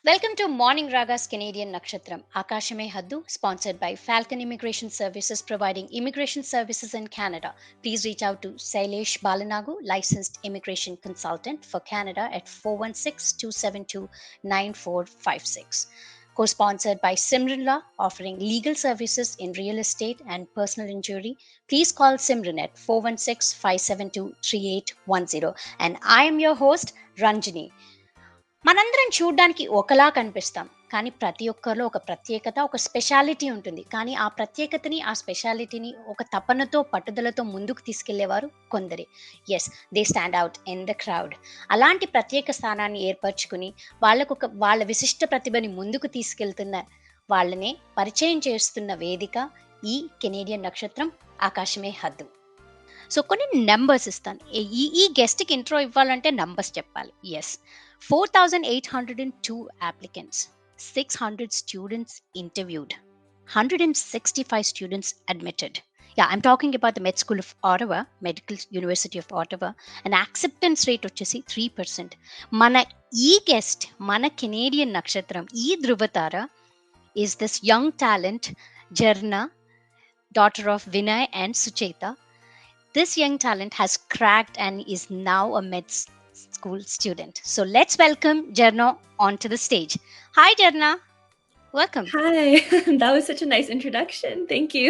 Welcome to Morning Raga's Canadian Nakshatram, Akashame Haddu, sponsored by Falcon Immigration Services, providing immigration services in Canada. Please reach out to Sailesh Balanagu, licensed immigration consultant for Canada at 416-272-9456. Co-sponsored by Simran Law, offering legal services in real estate and personal injury. Please call Simran at 416-572-3810. And I am your host, Ranjani. మనందరం చూడ్డానికి ఒకలా కనిపిస్తాం. కానీ ప్రతి ఒక్కరిలో ఒక ప్రత్యేకత, ఒక స్పెషాలిటీ ఉంటుంది. కానీ ఆ ప్రత్యేకతని, ఆ స్పెషాలిటీని ఒక తపనతో, పట్టుదలతో ముందుకు తీసుకెళ్లేవారు కొందరే. Yes, they stand out in the crowd. అలాంటి ప్రత్యేక స్థానాన్ని ఏర్పరచుకుని, వాళ్ళ విశిష్ట ప్రతిభని ముందుకు తీసుకెళ్తున్న వాళ్ళనే పరిచయం చేస్తున్న వేదిక ఈ కెనేడియన్ నక్షత్రం ఆకాశమే హద్దు. సో కొన్ని నెంబర్స్ ఇస్తాను. ఈ గెస్ట్కి ఇంట్రో ఇవ్వాలంటే నంబర్స్ చెప్పాలి. Yes, 4,802 applicants, 600 students interviewed, 165 students admitted. Yeah, I'm talking about the Med School of Ottawa, Medical University of Ottawa. An acceptance rate వచ్చేసి 3%. మన ఈ గెస్ట్, మన కెనేడియన్ నక్షత్రం, ఈ ధృవతార is this young talent, Jharna, daughter of Vinay and Sucheta. This young talent has cracked and is now a med school student. So let's welcome Jharna onto the stage. Hi, Jharna. Welcome. Hi, that was such a nice introduction. Thank you.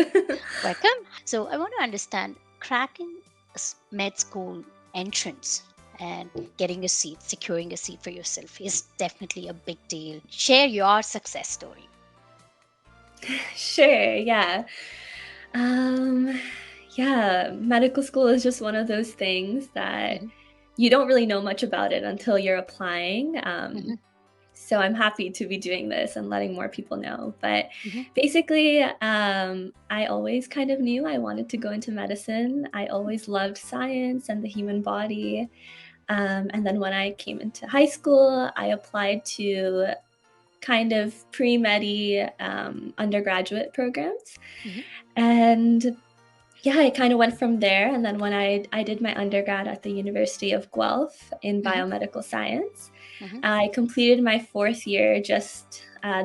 Welcome. So I want to understand, cracking a med school entrance and getting a seat, securing a seat for yourself is definitely a big deal. Share your success story. Sure, yeah. Yeah, medical school is just one of those things that you don't really know much about it until you're applying. So I'm happy to be doing this and letting more people know. But basically, I always kind of knew I wanted to go into medicine. I always loved science and the human body. And then when I came into high school, I applied to kind of pre-medi undergraduate programs. And yeah, I kind of went from there. And then when I did my undergrad at the University of Guelph in biomedical science, I completed my 4th year just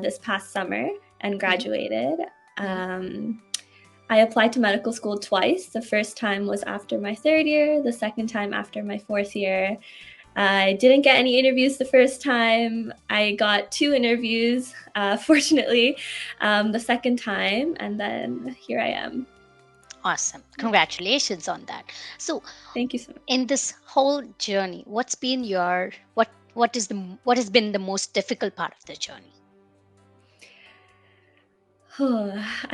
this past summer and graduated. I applied to medical school twice. The first time was after my 3rd year, the second time after my 4th year. I didn't get any interviews the first time. I got 2 interviews, fortunately, the second time, and then here I am. Awesome. Congratulations on that. So thank you so much. In this whole journey, what's been what has been the most difficult part of the journey?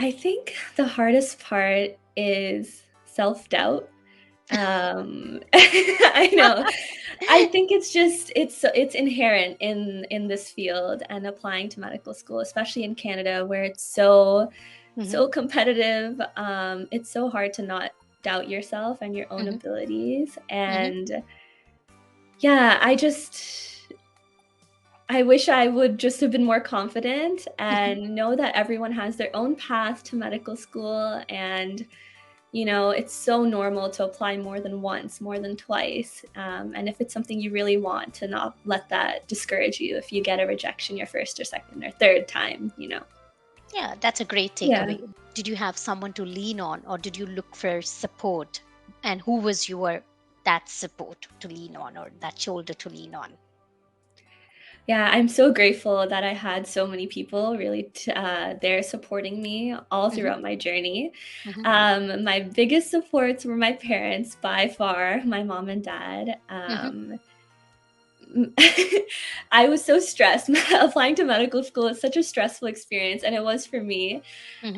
I think the hardest part is self-doubt. I know. I think it's inherent in this field and applying to medical school, especially in Canada where it's so competitive. It's so hard to not doubt yourself and your own abilities. And yeah, I wish I would just have been more confident and know that everyone has their own path to medical school. And, you know, it's so normal to apply more than once, more than twice. And if it's something you really want, to not let that discourage you if you get a rejection your first or second or third time, you know. Yeah, that's a great takeaway. Yeah. Did you have someone to lean on, or did you look for support? And who was that support to lean on, or that shoulder to lean on? Yeah, I'm so grateful that I had so many people really there supporting me all throughout my journey. My biggest supports were my parents, by far, my mom and dad. I was so stressed. Applying to medical school is such a stressful experience, and it was for me,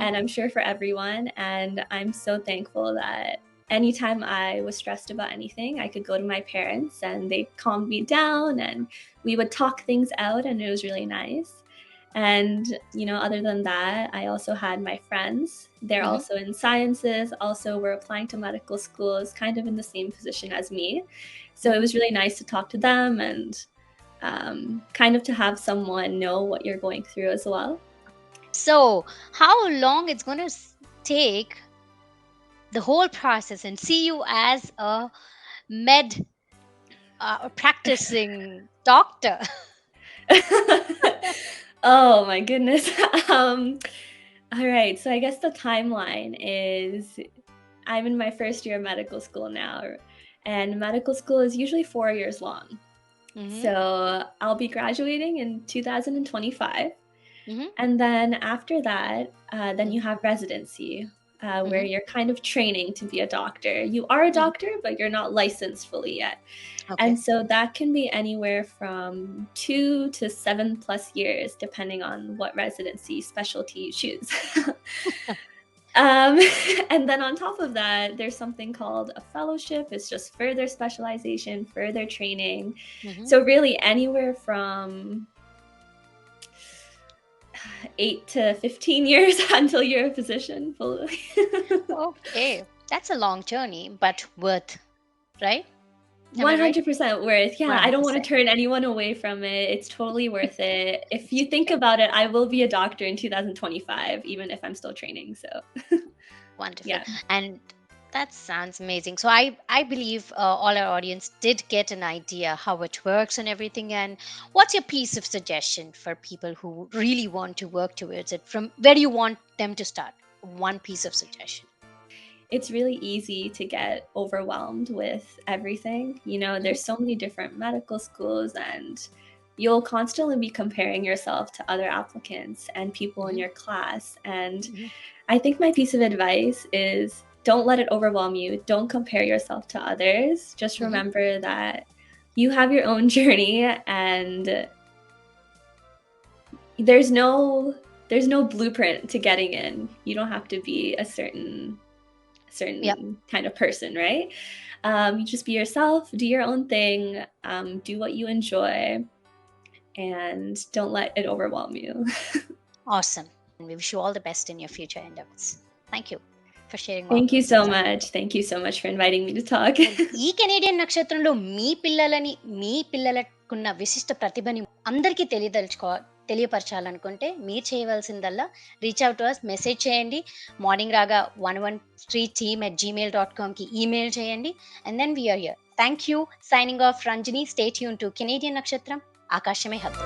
and I'm sure for everyone. And I'm so thankful that anytime I was stressed about anything, I could go to my parents and they calmed me down and we would talk things out, and it was really nice. And, you know, other than that, I also had my friends. They're also in sciences, also were applying to medical schools, kind of in the same position as me. So it was really nice to talk to them and kind of to have someone know what you're going through as well. So how long it's going to take the whole process and see you as a practicing doctor? Oh my goodness. All right. So I guess the timeline is I'm in my first year of medical school now, and medical school is usually 4 years long. Mhm. So I'll be graduating in 2025. Mhm. And then after that, then Mhm. you have residency, where Mhm. you're kind of training to be a doctor. You are a Mhm. doctor, but you're not licensed fully yet. Okay. And so that can be anywhere from 2 to 7+ years, depending on what residency specialty you choose. um, and then on top of that, there's something called a fellowship. It's just further specialization, further training. Mhm. So really anywhere from 8 to 15 years until you're a physician fully. Okay. That's a long journey, but worth, right? Am I right? 100% worth. Yeah, I don't want to 100%. turn anyone away from it. It's totally worth it. If It's you think great. about it, I will be a doctor in 2025, even if I'm still training. So, Wonderful. yeah. And that sounds amazing. So I believe all our audience did get an idea how it works and everything. And what's your piece of suggestion for people who really want to work towards it? From where do you want them to start? One piece of suggestion. It's really easy to get overwhelmed with everything. Mhm. There's so many different medical schools, and you'll constantly be comparing yourself to other applicants and people in Mhm. your class. And Mhm. I think my piece of advice is don't let it overwhelm you. Don't compare yourself to others. Just Mhm. remember that you have your own journey, and there's no there's no blueprint to getting in. You don't have to be a Yep. certain kind of person, right? You just be yourself, do your own thing, do what you enjoy, and don't let it overwhelm you. Awesome. And we wish you all the best in your future endeavors. Thank you for sharing more Thank you with so us. much. Thank you so much for inviting me to talk. And ఈ Canadian నక్షత్రంలో మీ పిల్లలకున్న విశిష్ట ప్రతిభని అందరికీ తెలియపరచాలనుకుంటే మీరు చేయవలసిందల్లా reach out to us, message చేయండి. మార్నింగ్ రాగా 113team@gmail.com కి ఈమెయిల్ చేయండి. And then we are here. Thank you. Signing off Ranjani. Stay tuned to Canadian నక్షత్రం. ఆకాశమే హద్దు.